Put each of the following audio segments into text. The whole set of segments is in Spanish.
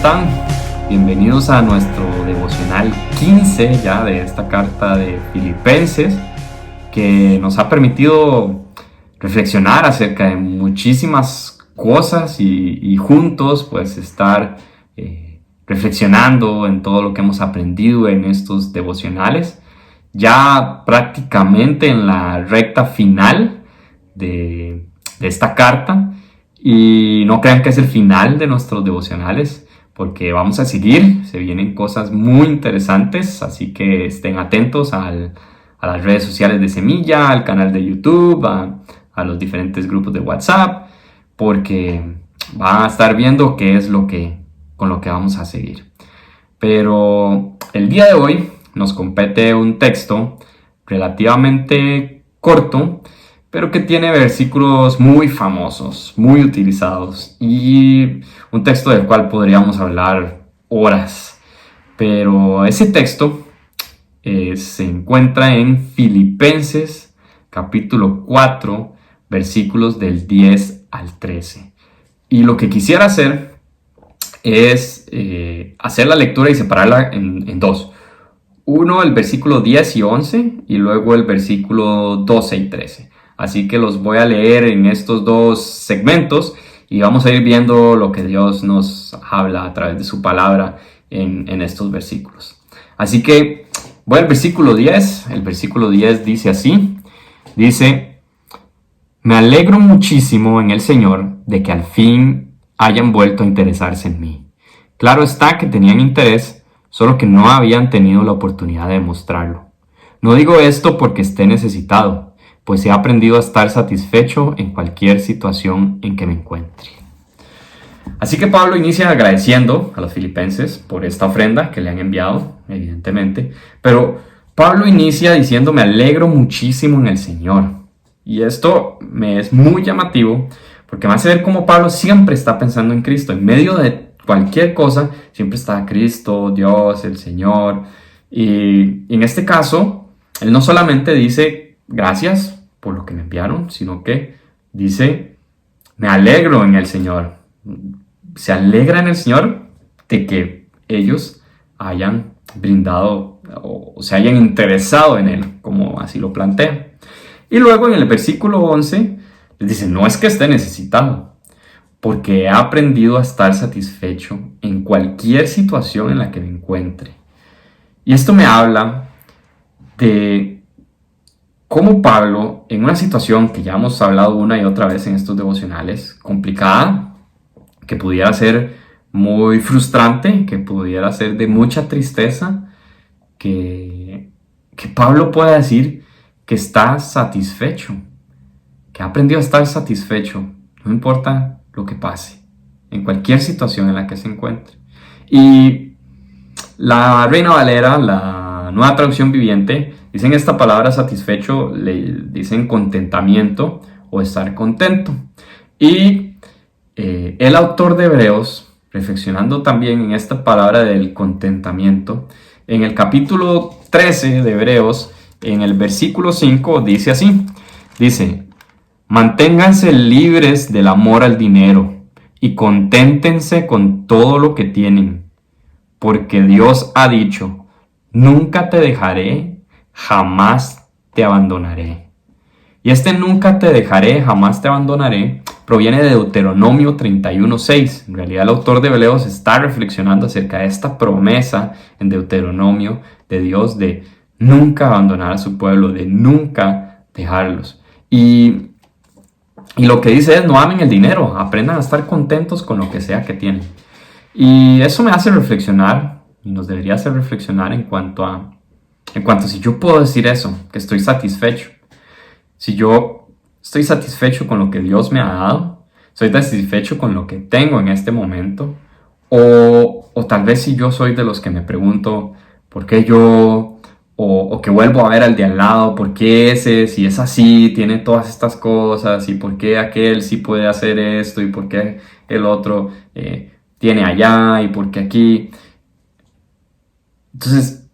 están? Bienvenidos a nuestro devocional 15 ya de esta carta de Filipenses, que nos ha permitido reflexionar acerca de muchísimas cosas y juntos pues estar reflexionando en todo lo que hemos aprendido en estos devocionales, ya prácticamente en la recta final de esta carta. Y no crean que es el final de nuestros devocionales, porque vamos a seguir, se vienen cosas muy interesantes, así que estén atentos a las redes sociales de Semilla, al canal de YouTube, a los diferentes grupos de WhatsApp, porque van a estar viendo qué es con lo que vamos a seguir. Pero el día de hoy nos compete un texto relativamente corto, pero que tiene versículos muy famosos, muy utilizados, y un texto del cual podríamos hablar horas. Pero ese texto se encuentra en Filipenses capítulo 4, versículos del 10 al 13. Y lo que quisiera hacer es hacer la lectura y separarla en dos. Uno, el versículo 10 y 11, y luego el versículo 12 y 13. Así que los voy a leer en estos dos segmentos y vamos a ir viendo lo que Dios nos habla a través de su palabra en estos versículos. Así que voy al versículo 10. El versículo 10 dice así. Dice: me alegro muchísimo en el Señor de que al fin hayan vuelto a interesarse en mí. Claro está que tenían interés, solo que no habían tenido la oportunidad de demostrarlo. No digo esto porque esté necesitado, pues he aprendido a estar satisfecho en cualquier situación en que me encuentre. Así que Pablo inicia agradeciendo a los filipenses por esta ofrenda que le han enviado, evidentemente, pero Pablo inicia diciendo: me alegro muchísimo en el Señor. Y esto me es muy llamativo, porque me hace ver cómo Pablo siempre está pensando en Cristo. En medio de cualquier cosa, siempre está Cristo, Dios, el Señor. Y en este caso, él no solamente dice gracias por lo que me enviaron, sino que dice: me alegro en el Señor. Se alegra en el Señor de que ellos hayan brindado o se hayan interesado en Él, como así lo plantea. Y luego en el versículo 11 les dice: no es que esté necesitado, porque he aprendido a estar satisfecho en cualquier situación en la que me encuentre. Y esto me habla de cómo Pablo, en una situación que ya hemos hablado una y otra vez en estos devocionales, complicada, que pudiera ser muy frustrante, que pudiera ser de mucha tristeza, que Pablo pueda decir que está satisfecho, que ha aprendido a estar satisfecho, no importa lo que pase, en cualquier situación en la que se encuentre. Y la Reina Valera, la Nueva Traducción Viviente, dicen esta palabra satisfecho, le dicen contentamiento o estar contento. Y el autor de Hebreos, reflexionando también en esta palabra del contentamiento, en el capítulo 13 de Hebreos, en el versículo 5, dice así. Dice: manténganse libres del amor al dinero y conténtense con todo lo que tienen, porque Dios ha dicho: nunca te dejaré, jamás te abandonaré. Y este nunca te dejaré, jamás te abandonaré proviene de Deuteronomio 31:6. En realidad el autor de Hebreos está reflexionando acerca de esta promesa en Deuteronomio de Dios de nunca abandonar a su pueblo, de nunca dejarlos. Y lo que dice es: no amen el dinero, aprendan a estar contentos con lo que sea que tienen. Y eso me hace reflexionar, y nos debería hacer reflexionar en cuanto a si yo puedo decir eso, que estoy satisfecho. Si yo estoy satisfecho con lo que Dios me ha dado, estoy satisfecho con lo que tengo en este momento, o tal vez si yo soy de los que me pregunto por qué yo, o que vuelvo a ver al de al lado, por qué ese, si es así, tiene todas estas cosas, y por qué aquel sí puede hacer esto, y por qué el otro tiene allá, y por qué aquí. Entonces,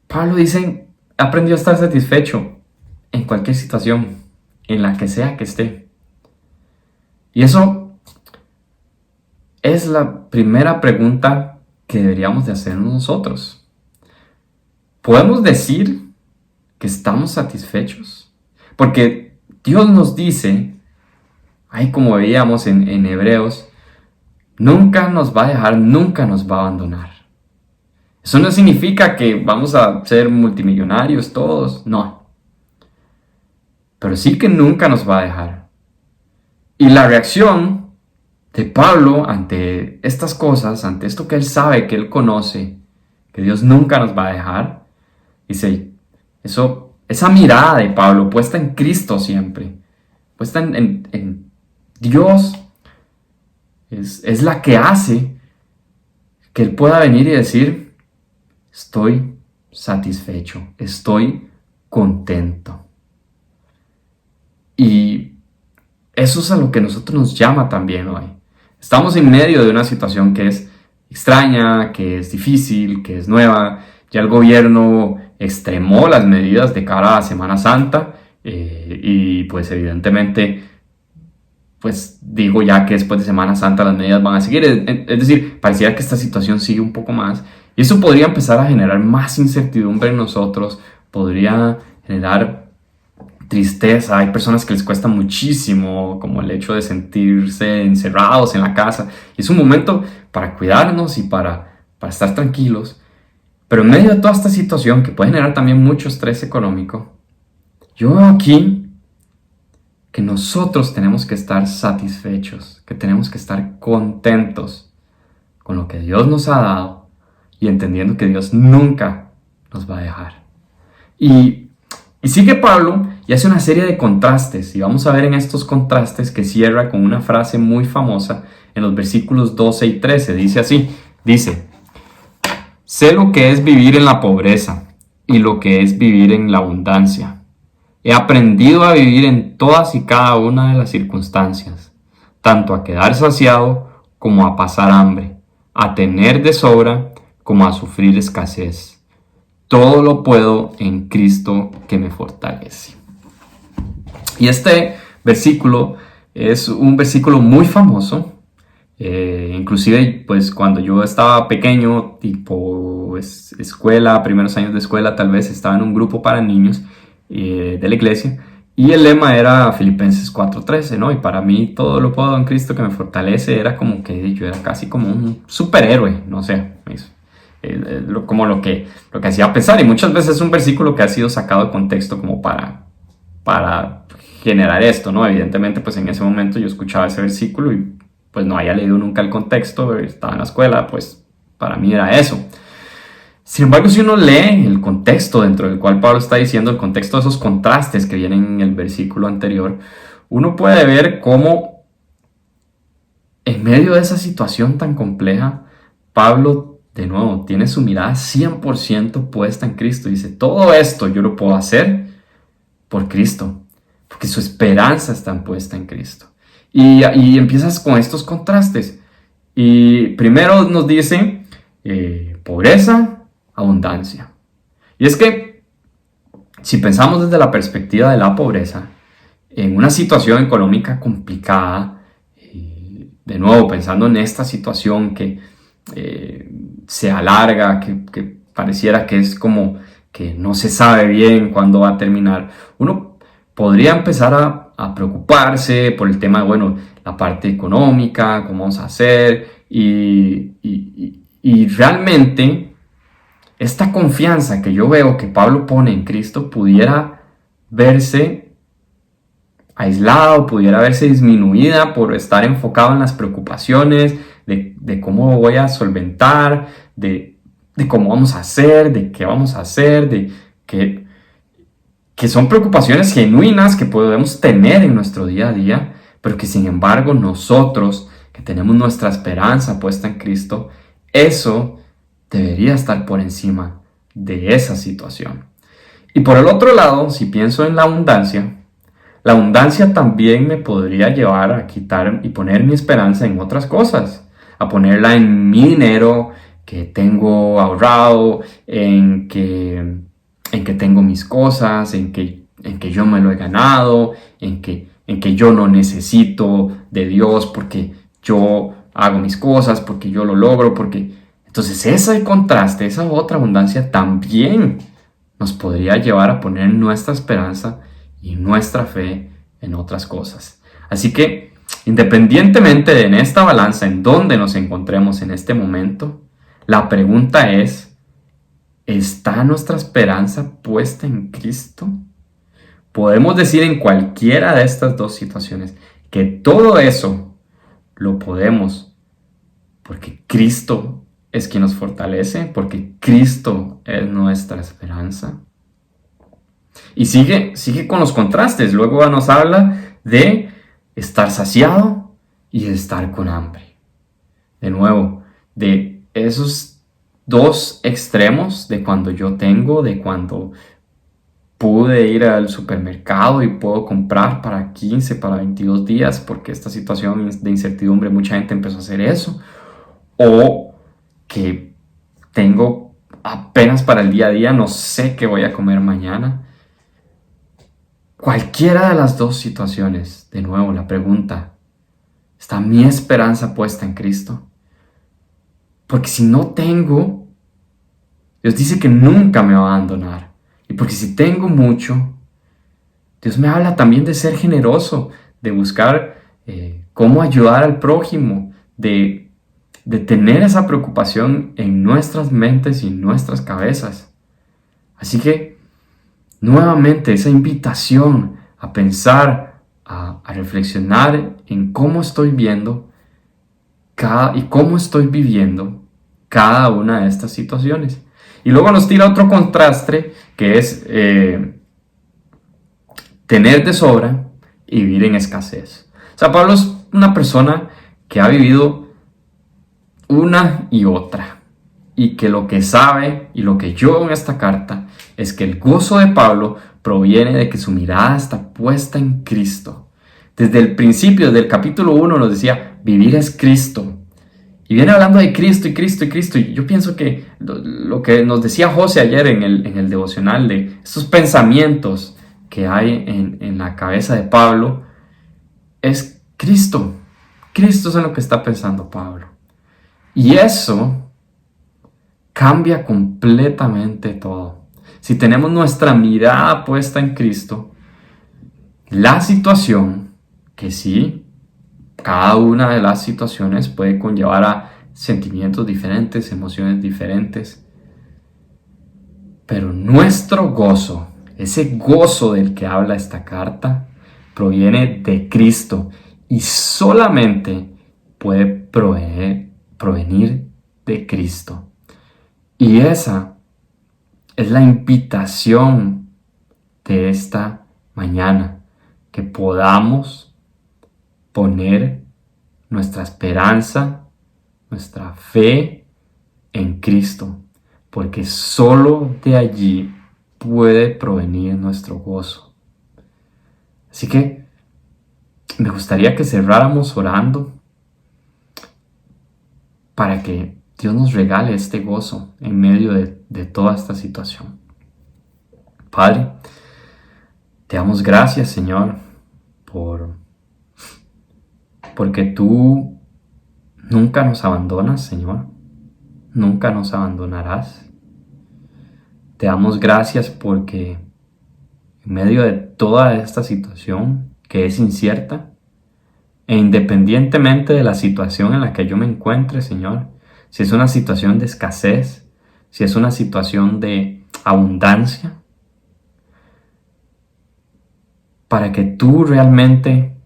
Pablo dice: he aprendido a estar satisfecho en cualquier situación, en la que sea que esté. Y eso es la primera pregunta que deberíamos de hacernos nosotros. ¿Podemos decir que estamos satisfechos? Porque Dios nos dice, ahí como veíamos en Hebreos, nunca nos va a dejar, nunca nos va a abandonar. Eso no significa que vamos a ser multimillonarios todos, no. Pero sí que nunca nos va a dejar. Y la reacción de Pablo ante estas cosas, ante esto que él sabe, que él conoce, que Dios nunca nos va a dejar, dice, esa mirada de Pablo puesta en Cristo siempre, puesta en Dios, es la que hace que él pueda venir y decir, estoy satisfecho, estoy contento. Y eso es a lo que nosotros nos llama también hoy. Estamos en medio de una situación que es extraña, que es difícil, que es nueva. Ya el gobierno extremó las medidas de cara a Semana Santa y pues evidentemente, pues digo ya que después de Semana Santa las medidas van a seguir. Es decir, pareciera que esta situación sigue un poco más y eso podría empezar a generar más incertidumbre en nosotros, podría generar tristeza. Hay personas que les cuesta muchísimo, como el hecho de sentirse encerrados en la casa. Y es un momento para cuidarnos y para estar tranquilos. Pero en medio de toda esta situación, que puede generar también mucho estrés económico, yo veo aquí que nosotros tenemos que estar satisfechos, que tenemos que estar contentos con lo que Dios nos ha dado y entendiendo que Dios nunca nos va a dejar. Y sigue Pablo y hace una serie de contrastes, y vamos a ver en estos contrastes que cierra con una frase muy famosa en los versículos 12 y 13. Dice así, dice, sé lo que es vivir en la pobreza y lo que es vivir en la abundancia. He aprendido a vivir en todas y cada una de las circunstancias, tanto a quedar saciado como a pasar hambre, a tener de sobra como a sufrir escasez. Todo lo puedo en Cristo que me fortalece. Y este versículo es un versículo muy famoso. Inclusive, pues cuando yo estaba pequeño, tipo escuela, primeros años de escuela, tal vez estaba en un grupo para niños de la iglesia. Y el lema era Filipenses 4:13, ¿no? Y para mí todo lo puedo en Cristo que me fortalece. Era como que yo era casi como un superhéroe, no sé, como lo que hacía pensar. Y muchas veces es un versículo que ha sido sacado de contexto como para generar esto, ¿no? Evidentemente, pues en ese momento yo escuchaba ese versículo y pues no había leído nunca el contexto, estaba en la escuela, pues para mí era eso. Sin embargo, si uno lee el contexto dentro del cual Pablo está diciendo, el contexto de esos contrastes que vienen en el versículo anterior, uno puede ver cómo en medio de esa situación tan compleja, Pablo, de nuevo, tiene su mirada 100% puesta en Cristo. Dice, todo esto yo lo puedo hacer por Cristo, porque su esperanza está puesta en Cristo. Y empiezas con estos contrastes. Y primero nos dice pobreza, abundancia. Y es que si pensamos desde la perspectiva de la pobreza, en una situación económica complicada, de nuevo pensando en esta situación que se alarga, que pareciera que es como que no se sabe bien cuándo va a terminar, uno podría empezar a preocuparse por el tema de, bueno, la parte económica, cómo vamos a hacer, y realmente esta confianza que yo veo que Pablo pone en Cristo pudiera verse aislada, pudiera verse disminuida por estar enfocado en las preocupaciones de cómo voy a solventar, de cómo vamos a hacer, de qué vamos a hacer, de que son preocupaciones genuinas que podemos tener en nuestro día a día, pero que sin embargo nosotros que tenemos nuestra esperanza puesta en Cristo, eso debería estar por encima de esa situación. Y por el otro lado, si pienso en la abundancia también me podría llevar a quitar y poner mi esperanza en otras cosas, a ponerla en mi dinero que tengo ahorrado, en que tengo mis cosas, en que yo me lo he ganado, en que yo no necesito de Dios porque yo hago mis cosas, porque yo lo logro, porque... Entonces ese contraste, esa otra abundancia también nos podría llevar a poner nuestra esperanza y nuestra fe en otras cosas. Así que, independientemente de en esta balanza en donde nos encontremos en este momento, la pregunta es, ¿está nuestra esperanza puesta en Cristo? Podemos decir en cualquiera de estas dos situaciones que todo eso lo podemos porque Cristo es quien nos fortalece, porque Cristo es nuestra esperanza. Y sigue con los contrastes. Luego nos habla de estar saciado y de estar con hambre. De nuevo, de esos dos extremos, de cuando yo tengo, de cuando pude ir al supermercado y puedo comprar para 15, para 22 días, porque esta situación de incertidumbre, mucha gente empezó a hacer eso. O que tengo apenas para el día a día, no sé qué voy a comer mañana. Cualquiera de las dos situaciones, de nuevo la pregunta, ¿está mi esperanza puesta en Cristo? Porque si no tengo, Dios dice que nunca me va a abandonar. Y porque si tengo mucho, Dios me habla también de ser generoso, de buscar cómo ayudar al prójimo, de tener esa preocupación en nuestras mentes y en nuestras cabezas. Así que, nuevamente, esa invitación a pensar, a reflexionar en cómo estoy viendo y cómo estoy viviendo cada una de estas situaciones. Y luego nos tira otro contraste que es tener de sobra y vivir en escasez. O sea, Pablo es una persona que ha vivido una y otra, y que lo que sabe y lo que yo veo en esta carta es que el gozo de Pablo proviene de que su mirada está puesta en Cristo. Desde el principio, desde el capítulo 1 nos decía, vivir es Cristo. Y viene hablando de Cristo y Cristo y Cristo. Y yo pienso que lo que nos decía José ayer en el devocional, de estos pensamientos que hay en la cabeza de Pablo, es Cristo. Cristo es en lo que está pensando Pablo. Y eso cambia completamente todo. Si tenemos nuestra mirada puesta en Cristo, la situación, que sí, cada una de las situaciones puede conllevar a sentimientos diferentes, emociones diferentes, pero nuestro gozo, ese gozo del que habla esta carta, proviene de Cristo y solamente puede provenir de Cristo. Y esa es la invitación de esta mañana, que podamos poner nuestra esperanza, nuestra fe en Cristo, porque solo de allí puede provenir nuestro gozo. Así que me gustaría que cerráramos orando para que Dios nos regale este gozo en medio de toda esta situación. Padre, te damos gracias, Señor, porque tú nunca nos abandonas, Señor. Nunca nos abandonarás. Te damos gracias porque en medio de toda esta situación que es incierta, e independientemente de la situación en la que yo me encuentre, Señor, si es una situación de escasez, si es una situación de abundancia, para que tú realmente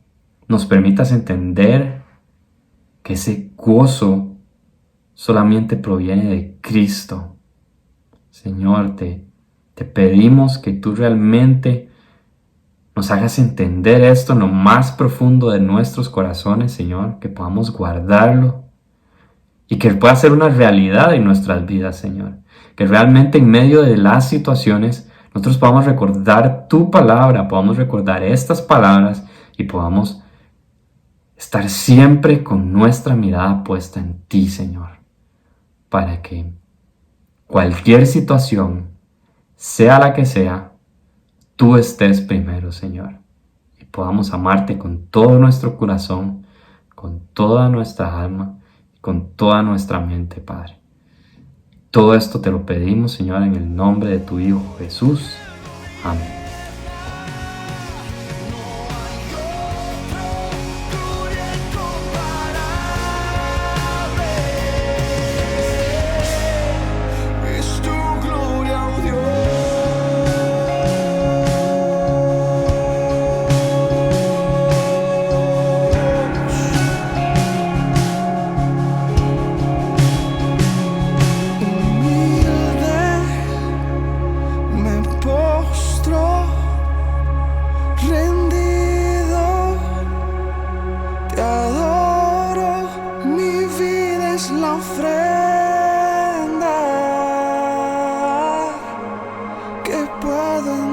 nos permitas entender que ese gozo solamente proviene de Cristo. Señor, te pedimos que tú realmente nos hagas entender esto en lo más profundo de nuestros corazones, Señor, que podamos guardarlo y que pueda ser una realidad en nuestras vidas, Señor. Que realmente en medio de las situaciones nosotros podamos recordar tu palabra, podamos recordar estas palabras y podamos estar siempre con nuestra mirada puesta en ti, Señor, para que cualquier situación, sea la que sea, tú estés primero, Señor, y podamos amarte con todo nuestro corazón, con toda nuestra alma, con toda nuestra mente, Padre. Todo esto te lo pedimos, Señor, en el nombre de tu Hijo Jesús. Amén. Que puedo